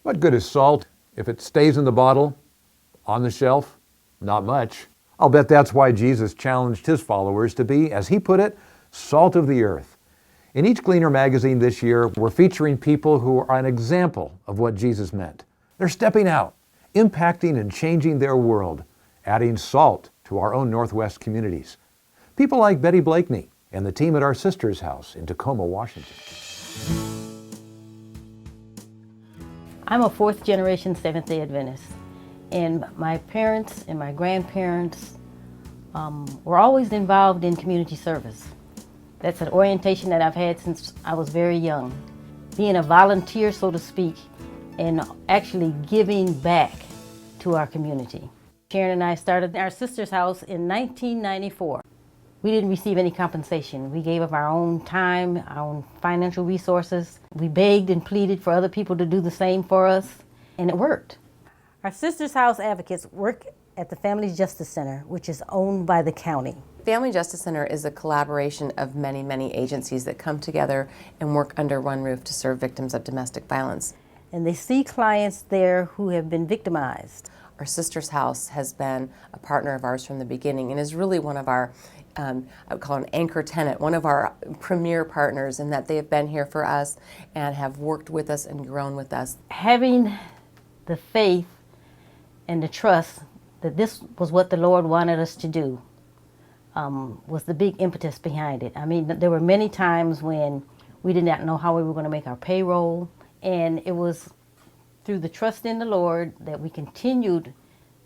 What good is salt if it stays in the bottle, on the shelf? Not much. I'll bet that's why Jesus challenged his followers to be, as he put it, salt of the earth. In each GLEANER magazine this year, we're featuring people who are an example of what Jesus meant. They're stepping out, impacting and changing their world, adding salt to our own Northwest communities. People like Bettye Blakeney and the team at our sister's house in Tacoma, Washington. I'm a fourth generation Seventh-day Adventist, and my parents and my grandparents were always involved in community service. That's an orientation that I've had since I was very young. Being a volunteer, so to speak, and actually giving back to our community. Sharon and I started our sister's house in 1994. We didn't receive any compensation. We gave up our own time, our own financial resources. We begged and pleaded for other people to do the same for us, and it worked. Our Sister's House advocates work at the Family Justice Center, which is owned by the county. Family Justice Center is a collaboration of many, many agencies that come together and work under one roof to serve victims of domestic violence. And they see clients there who have been victimized. Our Sister's House has been a partner of ours from the beginning and is really one of our I would call an anchor tenant, one of our premier partners, in that they have been here for us and have worked with us and grown with us. Having the faith and the trust that this was what the Lord wanted us to do was the big impetus behind it. I mean, there were many times when we did not know how we were going to make our payroll, and it was through the trust in the Lord that we continued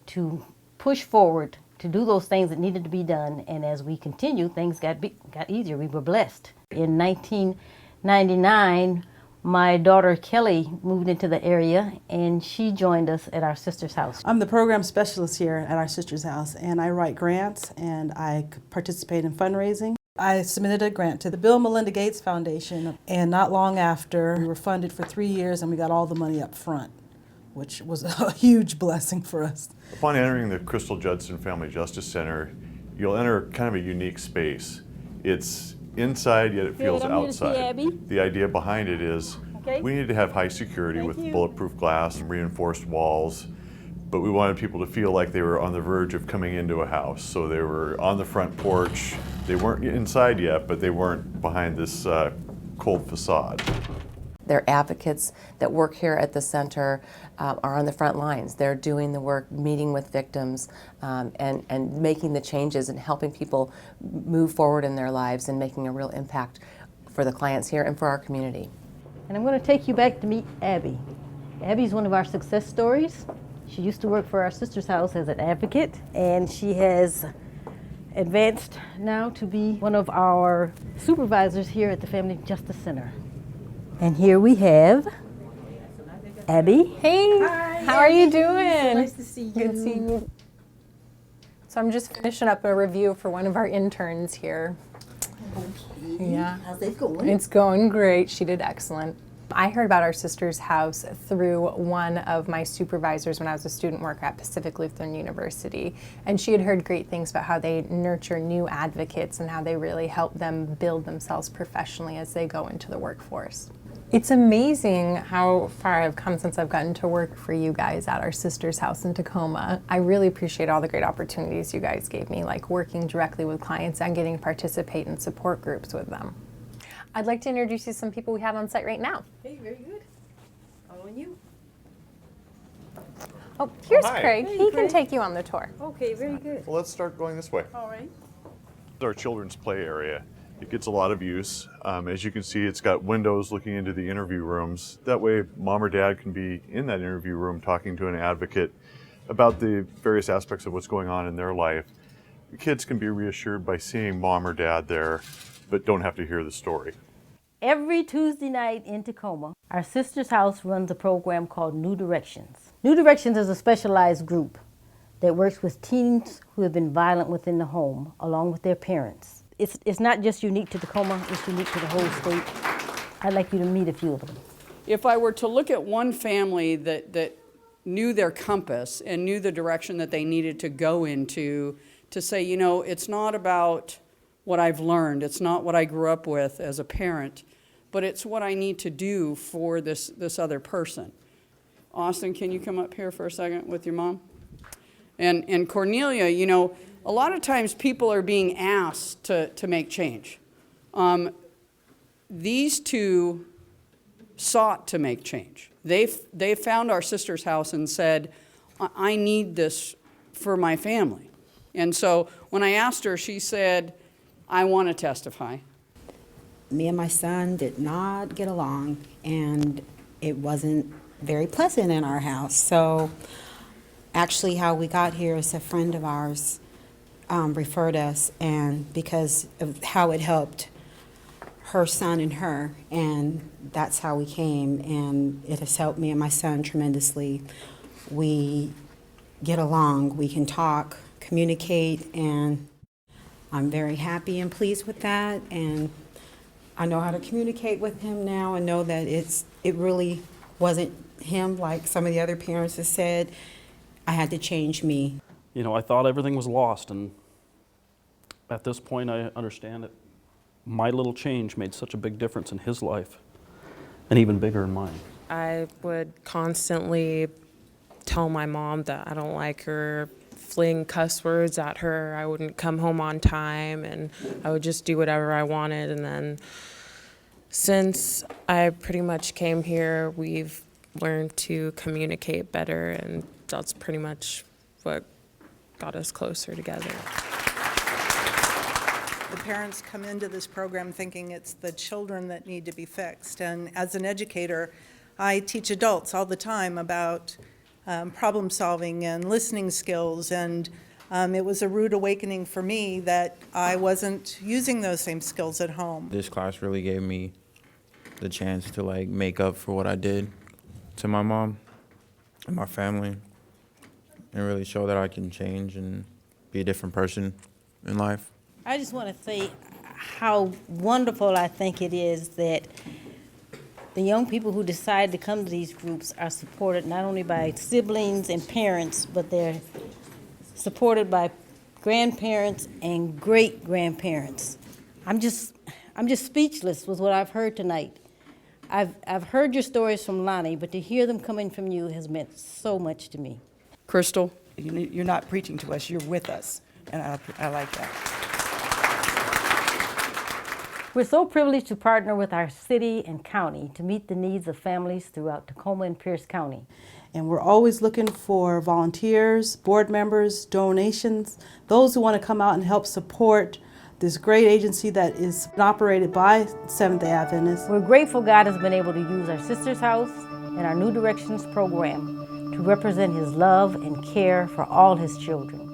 to push forward to do those things that needed to be done, and as we continued, things got easier. We were blessed. In 1999, my daughter Kelly moved into the area, and she joined us at our sister's house. I'm the program specialist here at our sister's house, and I write grants and I participate in fundraising. I submitted a grant to the Bill and Melinda Gates Foundation, and not long after, we were funded for 3 years and we got all the money up front, which was a huge blessing for us. Upon entering the Crystal Judson Family Justice Center, you'll enter kind of a unique space. It's inside, yet it feels outside. The idea behind it is we need to have high security with bulletproof glass and reinforced walls, but we wanted people to feel like they were on the verge of coming into a house. So they were on the front porch. They weren't inside yet, but they weren't behind this cold facade. They're advocates that work here at the center, are on the front lines. They're doing the work, meeting with victims, and making the changes and helping people move forward in their lives and making a real impact for the clients here and for our community. And I'm going to take you back to meet Abby. Abby's one of our success stories. She used to work for our sister's house as an advocate, and she has advanced now to be one of our supervisors here at the Family Justice Center. And here we have Abby. Hey, hi, how are you doing? Nice to see you. Good seeing you. So I'm just finishing up a review for one of our interns here. Okay. Yeah. How's it going? It's going great. She did excellent. I heard about our sister's house through one of my supervisors when I was a student worker at Pacific Lutheran University. And she had heard great things about how they nurture new advocates and how they really help them build themselves professionally as they go into the workforce. It's amazing how far I've come since I've gotten to work for you guys at our sister's house in Tacoma. I really appreciate all the great opportunities you guys gave me, like working directly with clients and getting to participate in support groups with them. I'd like to introduce you to some people we have on site right now. Hey, very good. Following you. Oh, here's Hi. Craig. Hey, He Craig. can take you on the tour. Okay, very good. Well, let's start going this way. All right. Our children's play area. It gets a lot of use. As you can see, it's got windows looking into the interview rooms. That way, mom or dad can be in that interview room talking to an advocate about the various aspects of what's going on in their life. The kids can be reassured by seeing mom or dad there, but don't have to hear the story. Every Tuesday night in Tacoma, our sister's house runs a program called New Directions. New Directions is a specialized group that works with teens who have been violent within the home, along with their parents. It's not just unique to Tacoma, it's unique to the whole state. I'd like you to meet a few of them. If I were to look at one family that knew their compass and knew the direction that they needed to go into, to say, you know, it's not about what I've learned, it's not what I grew up with as a parent, but it's what I need to do for this other person. Austin, can you come up here for a second with your mom? And Cornelia, you know, a lot of times people are being asked to make change. These two sought to make change. They found our sister's house and said, I need this for my family. And so when I asked her, she said, I want to testify. Me and my son did not get along, and it wasn't very pleasant in our house. So actually how we got here is a friend of ours referred us, and because of how it helped her son and her, and that's how we came, and it has helped me and my son tremendously. We get along, we can talk, communicate, and I'm very happy and pleased with that, and I know how to communicate with him now and know that it really wasn't him like some of the other parents have said. I had to change me. You know, I thought everything was lost, and at this point I understand it. My little change made such a big difference in his life, and even bigger in mine. I would constantly tell my mom that I don't like her, fling cuss words at her. I wouldn't come home on time, and I would just do whatever I wanted. And then since I pretty much came here, we've learned to communicate better, and that's pretty much what got us closer together. The parents come into this program thinking it's the children that need to be fixed. And as an educator, I teach adults all the time about problem solving and listening skills. And it was a rude awakening for me that I wasn't using those same skills at home. This class really gave me the chance to like make up for what I did to my mom and my family, and really show that I can change and be a different person in life. I just want to say how wonderful I think it is that the young people who decide to come to these groups are supported not only by siblings and parents, but they're supported by grandparents and great-grandparents. I'm just speechless with what I've heard tonight. I've heard your stories from Lonnie, but to hear them coming from you has meant so much to me. Crystal? You're not preaching to us, you're with us, and I like that. We're so privileged to partner with our city and county to meet the needs of families throughout Tacoma and Pierce County. And we're always looking for volunteers, board members, donations, those who want to come out and help support this great agency that is operated by Seventh-day Adventists. We're grateful God has been able to use our Sister's House and our New Directions program to represent His love and care for all His children.